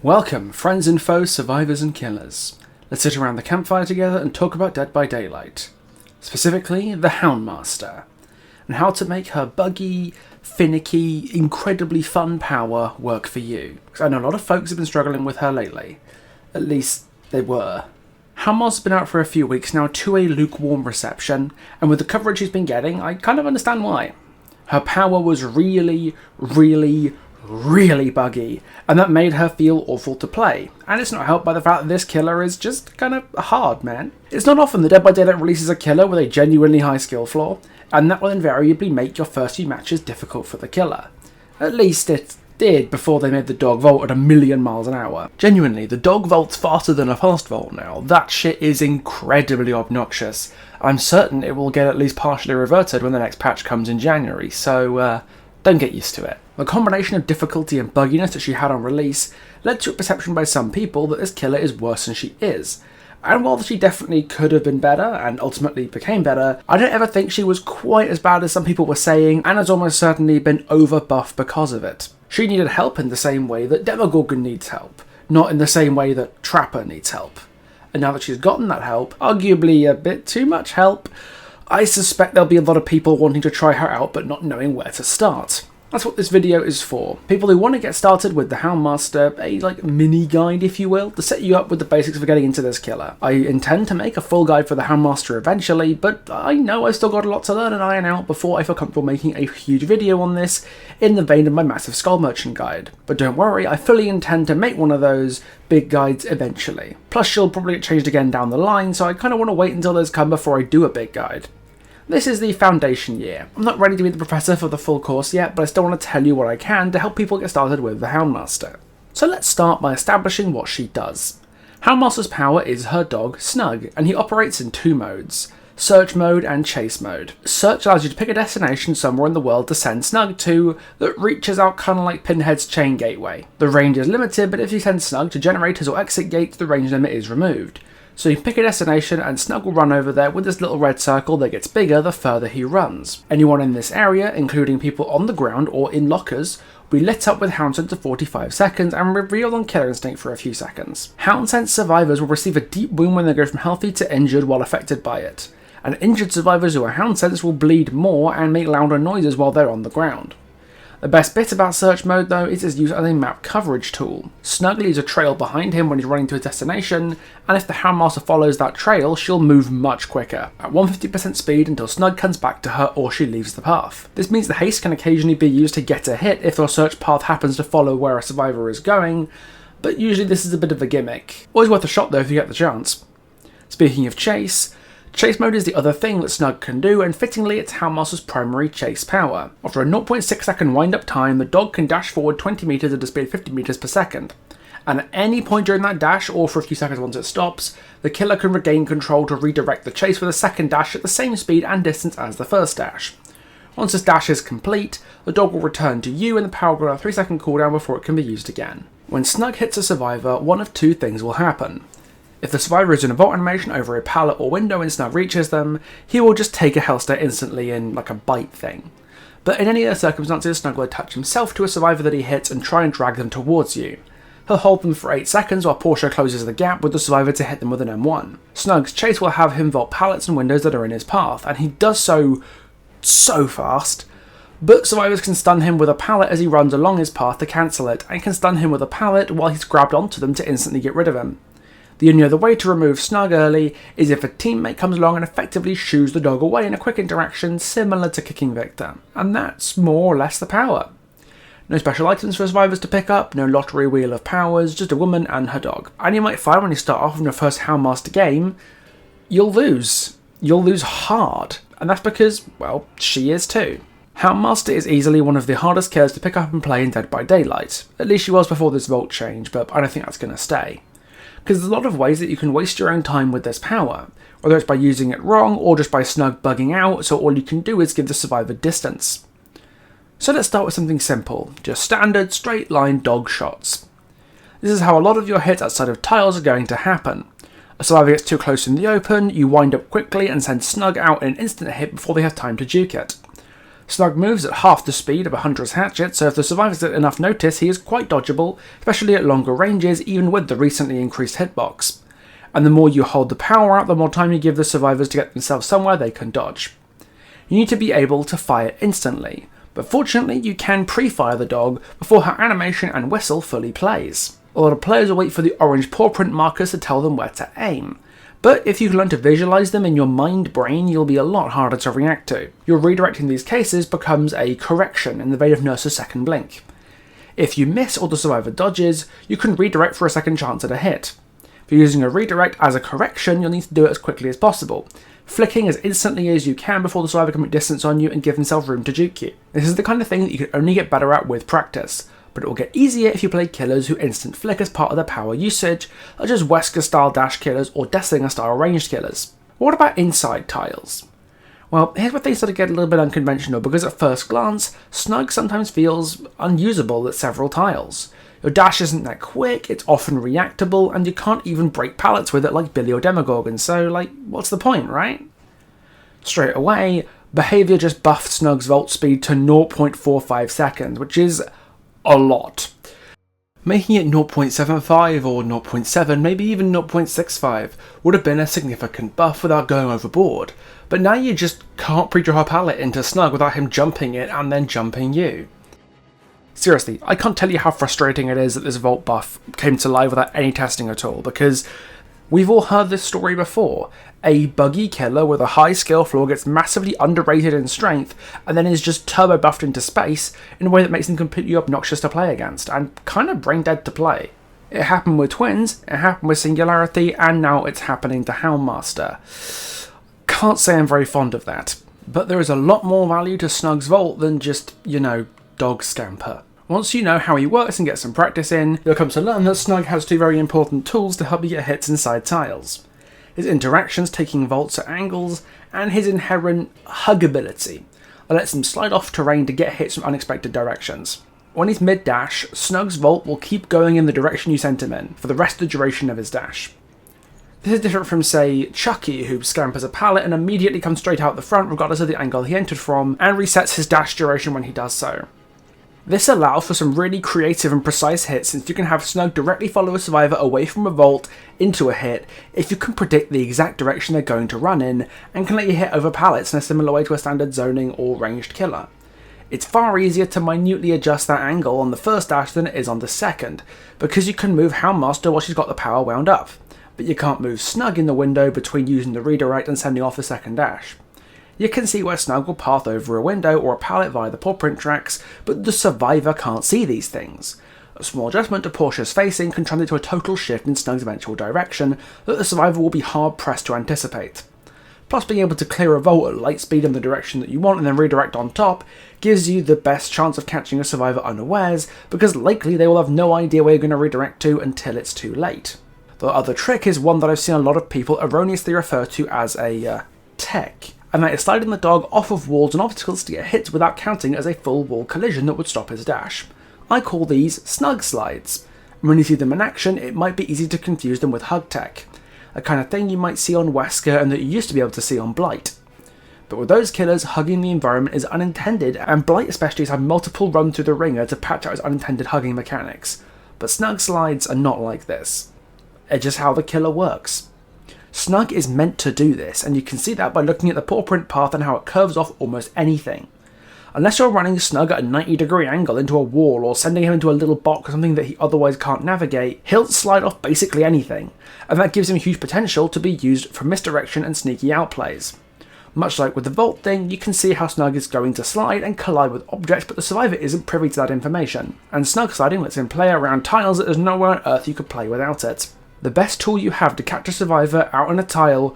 Welcome, friends and foes, survivors and killers. Let's sit around the campfire together and talk about Dead by Daylight. Specifically, the Houndmaster, and how to make her buggy, finicky, incredibly fun power work for you. Because I know a lot of folks have been struggling with her lately. At least, they were. Houndmaster's been out for a few weeks now to a lukewarm reception, and with the coverage she's been getting, I kind of understand why. Her power was really buggy, and that made her feel awful to play. And it's not helped by the fact that this killer is just kind of hard, man. It's not often that Dead by Daylight releases a killer with a genuinely high skill floor, and that will invariably make your first few matches difficult for the killer. At least it did before they made the dog vault at 1,000,000 miles an hour. Genuinely, the dog vault's faster than a fast vault now. That shit is incredibly obnoxious. I'm certain it will get at least partially reverted when the next patch comes in January, so don't get used to it. The combination of difficulty and bugginess that she had on release led to a perception by some people that this killer is worse than she is. And while she definitely could have been better, and ultimately became better, I don't ever think she was quite as bad as some people were saying, and has almost certainly been over-buffed because of it. She needed help in the same way that Demogorgon needs help, not in the same way that Trapper needs help. And now that she's gotten that help, arguably a bit too much help, I suspect there'll be a lot of people wanting to try her out but not knowing where to start. That's what this video is for. People who want to get started with the Houndmaster, a mini guide if you will, to set you up with the basics for getting into this killer. I intend to make a full guide for the Houndmaster eventually, but I know I've still got a lot to learn and iron out before I feel comfortable making a huge video on this in the vein of my massive Skull Merchant guide. But don't worry, I fully intend to make one of those big guides eventually. Plus she'll probably get changed again down the line, so I kind of want to wait until those come before I do a big guide. This is the foundation year. I'm not ready to be the professor for the full course yet, but I still want to tell you what I can to help people get started with the Houndmaster. So let's start by establishing what she does. Houndmaster's power is her dog, Snug, and he operates in two modes: search mode and chase mode. Search allows you to pick a destination somewhere in the world to send Snug to that reaches out kind of like Pinhead's chain gateway. The range is limited, but if you send Snug to generators or exit gates, the range limit is removed. So you pick a destination and Snug will run over there with this little red circle that gets bigger the further he runs. Anyone in this area, including people on the ground or in lockers, will be lit up with Hound Sense for 45 seconds and revealed on Killer Instinct for a few seconds. Hound Sense survivors will receive a deep wound when they go from healthy to injured while affected by it. And injured survivors who are Hound Sense will bleed more and make louder noises while they're on the ground. The best bit about search mode though is its use as a map coverage tool. Snug leaves a trail behind him when he's running to a destination, and if the Houndmaster follows that trail, she'll move much quicker, at 150% speed until Snug comes back to her or she leaves the path. This means the haste can occasionally be used to get a hit if your search path happens to follow where a survivor is going, but usually this is a bit of a gimmick. Always worth a shot though if you get the chance. Speaking of chase mode is the other thing that Snug can do, and fittingly it's Houndmaster's primary chase power. After a 0.6 second wind-up time, the dog can dash forward 20 meters at a speed of 50 meters per second. And at any point during that dash, or for a few seconds once it stops, the killer can regain control to redirect the chase with a second dash at the same speed and distance as the first dash. Once this dash is complete, the dog will return to you and the power will have a 3-second cooldown before it can be used again. When Snug hits a survivor, one of two things will happen. If the survivor is in a vault animation over a pallet or window and Snug reaches them, he will just take a hellstare instantly in like a bite thing. But in any other circumstances, Snug will attach himself to a survivor that he hits and try and drag them towards you. He'll hold them for 8 seconds while Portia closes the gap with the survivor to hit them with an M1. Snug's chase will have him vault pallets and windows that are in his path, and he does so fast. But survivors can stun him with a pallet as he runs along his path to cancel it, and can stun him with a pallet while he's grabbed onto them to instantly get rid of him. The only other way to remove Snug early is if a teammate comes along and effectively shoos the dog away in a quick interaction similar to kicking Victor. And that's more or less the power. No special items for survivors to pick up, no lottery wheel of powers, just a woman and her dog. And you might find when you start off in your first Houndmaster game, you'll lose. You'll lose hard. And that's because, well, she is too. Houndmaster is easily one of the hardest killers to pick up and play in Dead by Daylight. At least she was before this vault change, but I don't think that's going to stay. Because there's a lot of ways that you can waste your own time with this power, whether it's by using it wrong or just by Snug bugging out, so all you can do is give the survivor distance. So let's start with something simple, just standard straight line dog shots. This is how a lot of your hits outside of tiles are going to happen. A survivor gets too close in the open, you wind up quickly and send Snug out in an instant hit before they have time to juke it. Snug moves at half the speed of a hunter's hatchet, so if the survivors get enough notice, he is quite dodgeable, especially at longer ranges, even with the recently increased hitbox. And the more you hold the power out, the more time you give the survivors to get themselves somewhere they can dodge. You need to be able to fire instantly, but fortunately you can pre-fire the dog before her animation and whistle fully plays. A lot of players will wait for the orange paw print markers to tell them where to aim. But if you can learn to visualize them in your mind brain, you'll be a lot harder to react to. Your redirect in these cases becomes a correction in the vein of Nurse's second blink. If you miss or the survivor dodges, you can redirect for a second chance at a hit. If you're using a redirect as a correction, you'll need to do it as quickly as possible, flicking as instantly as you can before the survivor can put distance on you and give himself room to juke you. This is the kind of thing that you can only get better at with practice, but it will get easier if you play killers who instant flick as part of their power usage, such as Wesker style dash killers or Deathslinger style ranged killers. What about inside tiles? Well, here's where things start to get a little bit unconventional, because at first glance, Snug sometimes feels unusable at several tiles. Your dash isn't that quick, it's often reactable, and you can't even break pallets with it like Billy or Demogorgon, so what's the point, right? Straight away, behaviour just buffed Snug's vault speed to 0.45 seconds, which is a lot. Making it 0.75 or 0.7, maybe even 0.65 would have been a significant buff without going overboard, but now you just can't pre-draw a pallet into Snug without him jumping it and then jumping you. Seriously, I can't tell you how frustrating it is that this vault buff came to life without any testing at all, because we've all heard this story before. A buggy killer with a high skill floor gets massively underrated in strength and then is just turbo buffed into space in a way that makes him completely obnoxious to play against and kind of brain dead to play. It happened with Twins, it happened with Singularity, and now it's happening to Houndmaster. Can't say I'm very fond of that, but there is a lot more value to Snug's vault than just, dog scamper. Once you know how he works and get some practice in, you'll come to learn that Snug has two very important tools to help you get hits inside tiles. His interactions taking vaults at angles, and his inherent huggability that lets him slide off terrain to get hits from unexpected directions. When he's mid-dash, Snug's vault will keep going in the direction you sent him in, for the rest of the duration of his dash. This is different from, say, Chucky, who scampers a pallet and immediately comes straight out the front regardless of the angle he entered from, and resets his dash duration when he does so. This allows for some really creative and precise hits, since you can have Snug directly follow a survivor away from a vault into a hit if you can predict the exact direction they're going to run in, and can let you hit over pallets in a similar way to a standard zoning or ranged killer. It's far easier to minutely adjust that angle on the first dash than it is on the second, because you can move Houndmaster while she's got the power wound up, but you can't move Snug in the window between using the redirect and sending off the second dash. You can see where Snug will path over a window or a pallet via the paw print tracks, but the survivor can't see these things. A small adjustment to Portia's facing can translate to a total shift in Snug's eventual direction that the survivor will be hard pressed to anticipate. Plus, being able to clear a vault at light speed in the direction that you want and then redirect on top gives you the best chance of catching a survivor unawares, because likely they will have no idea where you're going to redirect to until it's too late. The other trick is one that I've seen a lot of people erroneously refer to as a tech, and that is sliding the dog off of walls and obstacles to get hit without counting as a full wall collision that would stop his dash. I call these Snug slides, and when you see them in action it might be easy to confuse them with hug tech, a kind of thing you might see on Wesker and that you used to be able to see on Blight. But with those killers, hugging the environment is unintended, and Blight especially has had multiple run through the ringer to patch out his unintended hugging mechanics. But Snug slides are not like this. It's just how the killer works. Snug is meant to do this, and you can see that by looking at the paw print path and how it curves off almost anything. Unless you're running Snug at a 90-degree angle into a wall or sending him into a little box or something that he otherwise can't navigate, he'll slide off basically anything, and that gives him huge potential to be used for misdirection and sneaky outplays. Much like with the vault thing, you can see how Snug is going to slide and collide with objects, but the survivor isn't privy to that information, and Snug sliding lets him play around tiles that there's nowhere on earth you could play without it. The best tool you have to catch a survivor out on a tile,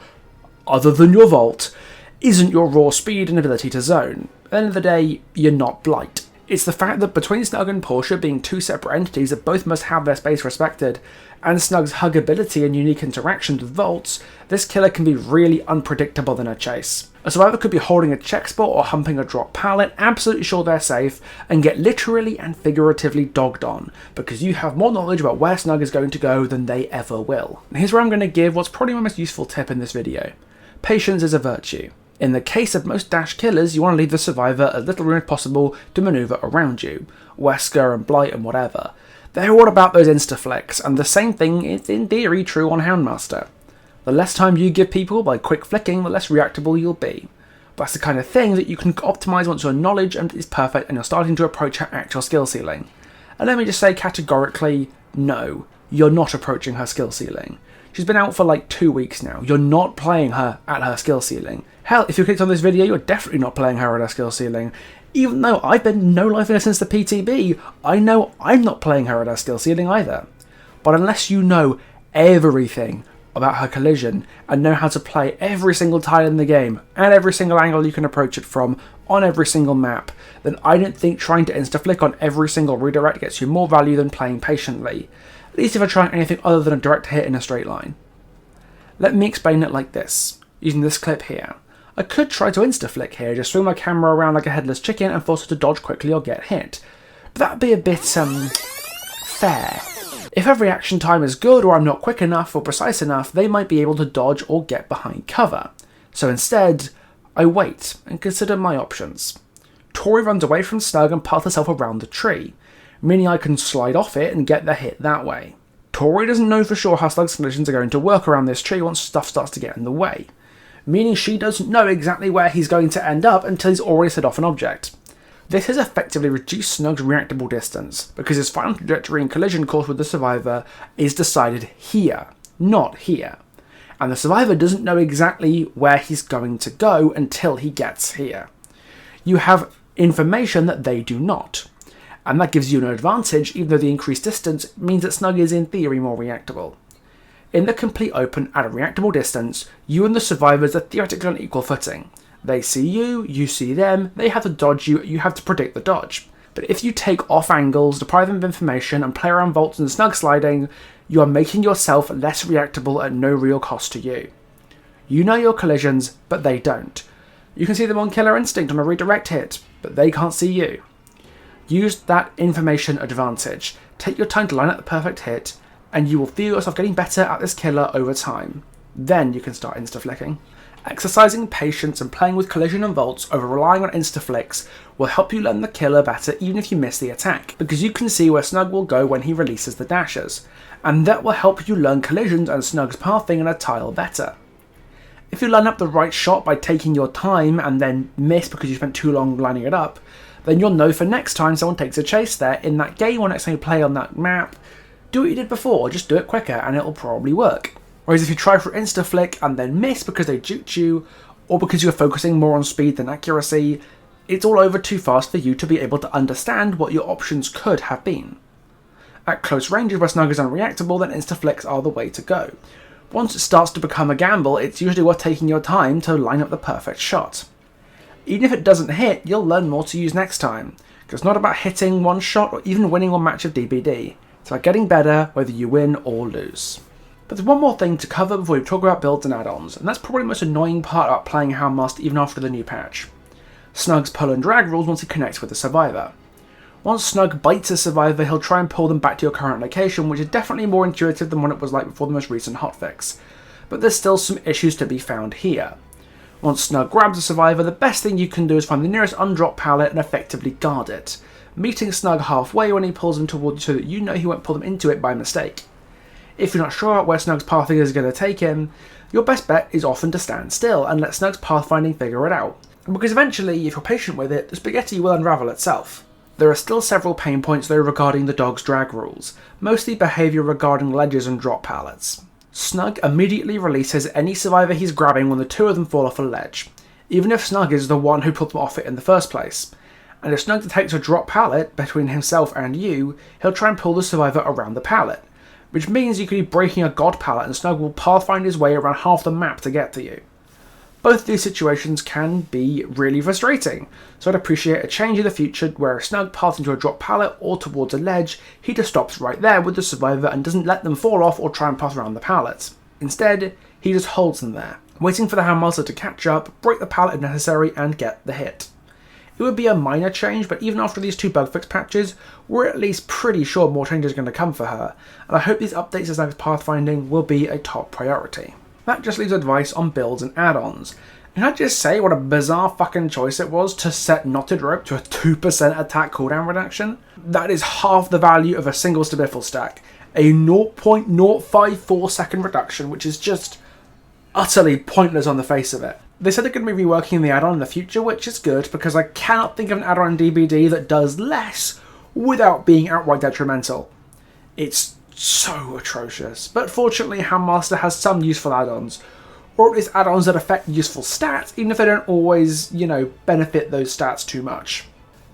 other than your vault, isn't your raw speed and ability to zone. At the end of the day, you're not Blight. It's the fact that between Snug and Portia being two separate entities that both must have their space respected, and Snug's huggability and unique interactions with vaults, this killer can be really unpredictable in a chase. A survivor could be holding a check spot or humping a drop pallet, absolutely sure they're safe, and get literally and figuratively dogged on, because you have more knowledge about where Snug is going to go than they ever will. And here's where I'm going to give what's probably my most useful tip in this video. Patience is a virtue. In the case of most dash killers, you want to leave the survivor as little room as possible to manoeuvre around you, Wesker and Blight and whatever. They're all about those insta-flicks, and the same thing is in theory true on Houndmaster. The less time you give people by quick flicking, the less reactable you'll be. But that's the kind of thing that you can optimise once your knowledge is perfect and you're starting to approach her actual skill ceiling. And let me just say categorically, no, you're not approaching her skill ceiling. She's been out for like 2 weeks now. You're not playing her at her skill ceiling. Hell, if you clicked on this video, you're definitely not playing her at her skill ceiling. Even though I've been no-lifing her since the PTB, I know I'm not playing her at her skill ceiling either. But unless you know everything about her collision and know how to play every single tile in the game and every single angle you can approach it from on every single map, then I don't think trying to insta-flick on every single redirect gets you more value than playing patiently, at least if you're trying anything other than a direct hit in a straight line. Let me explain it like this, using this clip here. I could try to insta-flick here, just swing my camera around like a headless chicken and force her to dodge quickly or get hit. But that would be a bit, fair. If her reaction time is good or I'm not quick enough or precise enough, they might be able to dodge or get behind cover. So instead, I wait and consider my options. Tori runs away from Snug and paths herself around the tree, meaning I can slide off it and get the hit that way. Tori doesn't know for sure how Snug's collisions are going to work around this tree once stuff starts to get in the way, meaning she doesn't know exactly where he's going to end up until he's already set off an object. This has effectively reduced Snug's reactable distance, because his final trajectory and collision course with the survivor is decided here, not here. And the survivor doesn't know exactly where he's going to go until he gets here. You have information that they do not, and that gives you an advantage even though the increased distance means that Snug is in theory more reactable. In the complete open at a reactable distance, you and the survivors are theoretically on equal footing. They see you, you see them, they have to dodge you, you have to predict the dodge. But if you take off angles, deprive them of information, and play around vaults and snug sliding, you are making yourself less reactable at no real cost to you. You know your collisions, but they don't. You can see them on Killer Instinct on a redirect hit, but they can't see you. Use that information advantage. Take your time to line up the perfect hit, and you will feel yourself getting better at this killer over time. Then you can start insta-flicking. Exercising patience and playing with collision and vaults over relying on insta-flicks will help you learn the killer better even if you miss the attack, because you can see where Snug will go when he releases the dashes, and that will help you learn collisions and Snug's pathing in a tile better. If you line up the right shot by taking your time and then miss because you spent too long lining it up, then you'll know for next time someone takes a chase there in that game or next time you play on that map, do what you did before, just do it quicker and it'll probably work. Whereas if you try for insta-flick and then miss because they juked you, or because you're focusing more on speed than accuracy, it's all over too fast for you to be able to understand what your options could have been. At close ranges where Snug is unreactable, then insta-flicks are the way to go. Once it starts to become a gamble, it's usually worth taking your time to line up the perfect shot. Even if it doesn't hit, you'll learn more to use next time, because it's not about hitting one shot or even winning one match of DBD. It's about getting better whether you win or lose. But there's one more thing to cover before we talk about builds and add-ons, and that's probably the most annoying part about playing Houndmaster even after the new patch. Snug's pull and drag rules once he connects with the survivor. Once Snug bites a survivor, he'll try and pull them back to your current location, which is definitely more intuitive than what it was like before the most recent hotfix. But there's still some issues to be found here. Once Snug grabs a survivor, the best thing you can do is find the nearest undropped pallet and effectively guard it, meeting Snug halfway when he pulls them towards you so that you know he won't pull them into it by mistake. If you're not sure where Snug's pathing is going to take him, your best bet is often to stand still and let Snug's pathfinding figure it out, because eventually, if you're patient with it, the spaghetti will unravel itself. There are still several pain points though regarding the dog's drag rules, mostly behaviour regarding ledges and drop pallets. Snug immediately releases any survivor he's grabbing when the two of them fall off a ledge, even if Snug is the one who put them off it in the first place. And if Snug detects a drop pallet between himself and you, he'll try and pull the survivor around the pallet, which means you could be breaking a god pallet and Snug will pathfind his way around half the map to get to you. Both these situations can be really frustrating, so I'd appreciate a change in the future where if Snug paths into a drop pallet or towards a ledge, he just stops right there with the survivor and doesn't let them fall off or try and pass around the pallet. Instead, he just holds them there, waiting for the Houndmaster to catch up, break the pallet if necessary, and get the hit. It would be a minor change, but even after these two bug fix patches, we're at least pretty sure more changes are going to come for her, and I hope these updates to Snug's pathfinding will be a top priority. That just leaves advice on builds and add-ons, Can I just say what a bizarre fucking choice it was to set Knotted Rope to a 2% attack cooldown reduction? That is half the value of a single Stabiffle stack. A 0.054 second reduction, which is just utterly pointless on the face of it. They said they're going to be reworking the add-on in the future, which is good, because I cannot think of an add-on in DBD that does less without being outright detrimental. It's so atrocious. But fortunately, Houndmaster has some useful add-ons, or at least add-ons that affect useful stats, even if they don't always, benefit those stats too much.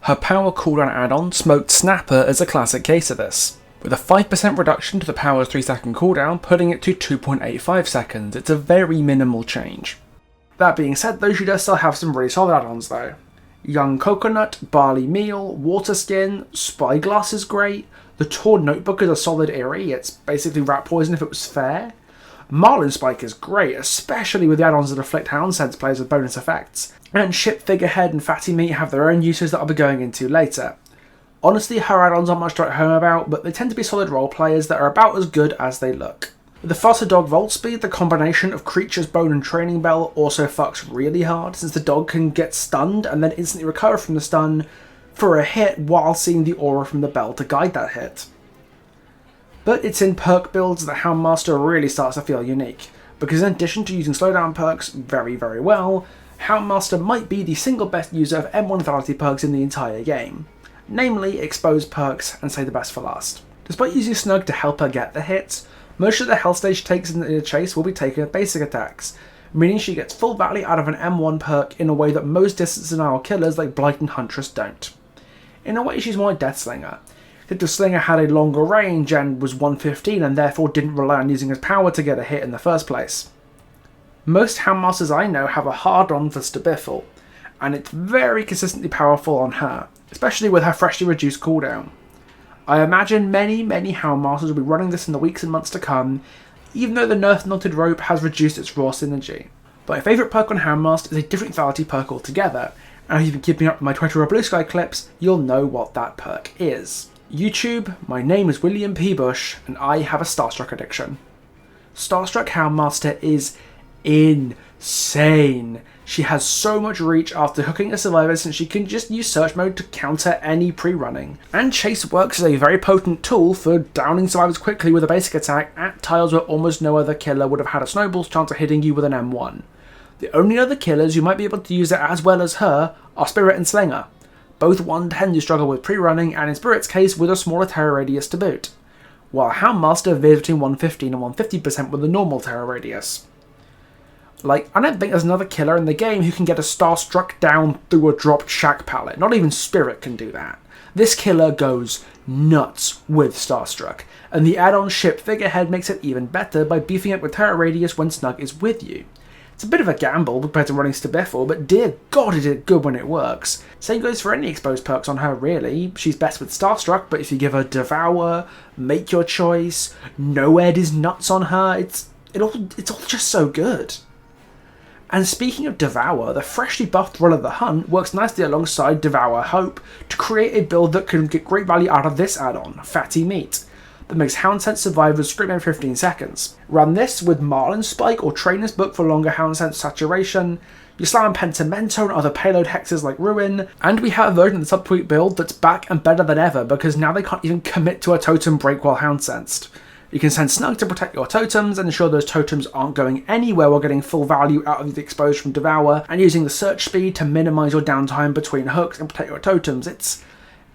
Her power cooldown add-on, Smoked Snapper, is a classic case of this, with a 5% reduction to the power's 3-second cooldown, putting it to 2.85 seconds. It's a very minimal change. That being said though, she does still have some really solid add-ons though. Young Coconut, Barley Meal, Water Skin, Spyglass is great, the Torn Notebook is a solid eerie, it's basically rat poison if it was fair. Marlin Spike is great, especially with the add-ons that afflict Hound Sense players with bonus effects. And Ship Figurehead and Fatty Meat have their own uses that I'll be going into later. Honestly, her add-ons aren't much to write home about, but they tend to be solid role players that are about as good as they look. With the faster dog Volt Speed, the combination of Creature's Bone and Training Bell also fucks really hard, since the dog can get stunned and then instantly recover from the stun for a hit while seeing the aura from the bell to guide that hit. But it's in perk builds that Houndmaster really starts to feel unique, because in addition to using slowdown perks very, very well, Houndmaster might be the single best user of M1 Vitality perks in the entire game, namely Expose perks and Save the Best for Last. Despite using Snug to help her get the hits, most of the health stage she takes in the chase will be taken at basic attacks, meaning she gets full value out of an M1 perk in a way that most distance denial killers like Blight and Huntress don't. In a way, she's more like Deathslinger. Deathslinger had a longer range and was 115 and therefore didn't rely on using his power to get a hit in the first place. Most Houndmasters I know have a hard-on for Stabiffle, and it's very consistently powerful on her, especially with her freshly reduced cooldown. I imagine many Houndmasters will be running this in the weeks and months to come, even though the nerfed Knotted Rope has reduced its raw synergy. But my favourite perk on Houndmaster is a different vitality perk altogether, and if you've been keeping up with my Twitter or Blue Sky clips, you'll know what that perk is. YouTube, my name is William P. Bush, and I have a Starstruck addiction. Starstruck Houndmaster is insane. She has so much reach after hooking a survivor since she can just use search mode to counter any pre-running. And Chase works as a very potent tool for downing survivors quickly with a basic attack at tiles where almost no other killer would have had a snowball's chance of hitting you with an M1. The only other killers who might be able to use it as well as her are Spirit and Slinger, both 110 who struggle with pre-running and in Spirit's case with a smaller terror radius to boot, while Houndmaster veers between 115 and 150% with a normal terror radius. I don't think there's another killer in the game who can get a Starstruck down through a dropped Shack pallet. Not even Spirit can do that. This killer goes nuts with Starstruck, and the add-on Ship Figurehead makes it even better by beefing up with terror radius when Snug is with you. It's a bit of a gamble compared to running Stabiffle, but dear god is it good when it works. Same goes for any exposed perks on her really. She's best with Starstruck, but if you give her Devour, Make Your Choice, No Ed is nuts on her, it's all just so good. And speaking of Devour, the freshly buffed Run of the Hunt works nicely alongside Devour Hope to create a build that can get great value out of this add-on, Fatty Meat, that makes Hound Sense survivors scream every 15 seconds. Run this with Marlin Spike or Trainer's Book for longer Hound Sense saturation, you slam Pentimento and other payload hexes like Ruin, and we have a version of the subtweet build that's back and better than ever because now they can't even commit to a totem break while Hound Sensed. You can send Snug to protect your totems and ensure those totems aren't going anywhere while getting full value out of the exposure from Devour, and using the search speed to minimise your downtime between hooks and protect your totems.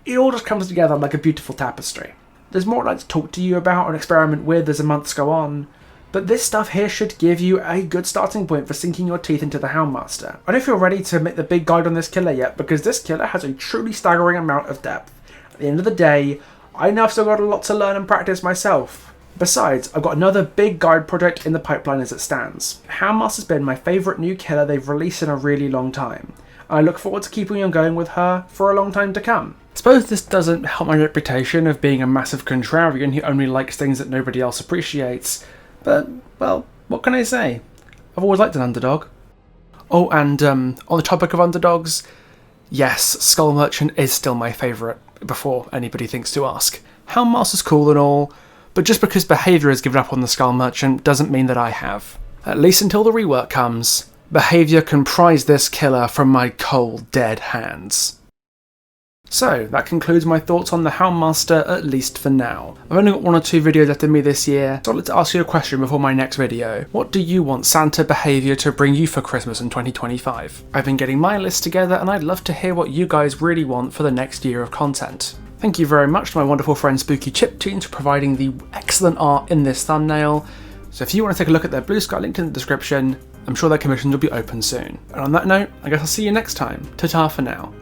It all just comes together like a beautiful tapestry. There's more I'd like to talk to you about and experiment with as the months go on, but this stuff here should give you a good starting point for sinking your teeth into the Houndmaster. I don't feel ready to make the big guide on this killer yet because this killer has a truly staggering amount of depth. At the end of the day, I know I've still got a lot to learn and practice myself. Besides, I've got another big guide project in the pipeline as it stands. Houndmaster's been my favourite new killer they've released in a really long time. I look forward to keeping on going with her for a long time to come. I suppose this doesn't help my reputation of being a massive contrarian who only likes things that nobody else appreciates, but, well, what can I say? I've always liked an underdog. Oh, and on the topic of underdogs, yes, Skull Merchant is still my favourite, before anybody thinks to ask. Houndmaster's cool and all, but just because behaviour has given up on the Skull Merchant doesn't mean that I have. At least until the rework comes. behaviour can prise this killer from my cold, dead hands. So, that concludes my thoughts on the Houndmaster, at least for now. I've only got 1 or 2 videos left of me this year, so I'd like to ask you a question before my next video. What do you want Santa behaviour to bring you for Christmas in 2025? I've been getting my list together and I'd love to hear what you guys really want for the next year of content. Thank you very much to my wonderful friend Spooky Chiptune for providing the excellent art in this thumbnail. So if you want to take a look at their Blue Sky linked in the description, I'm sure their commissions will be open soon. And on that note, I guess I'll see you next time. Ta-ta for now.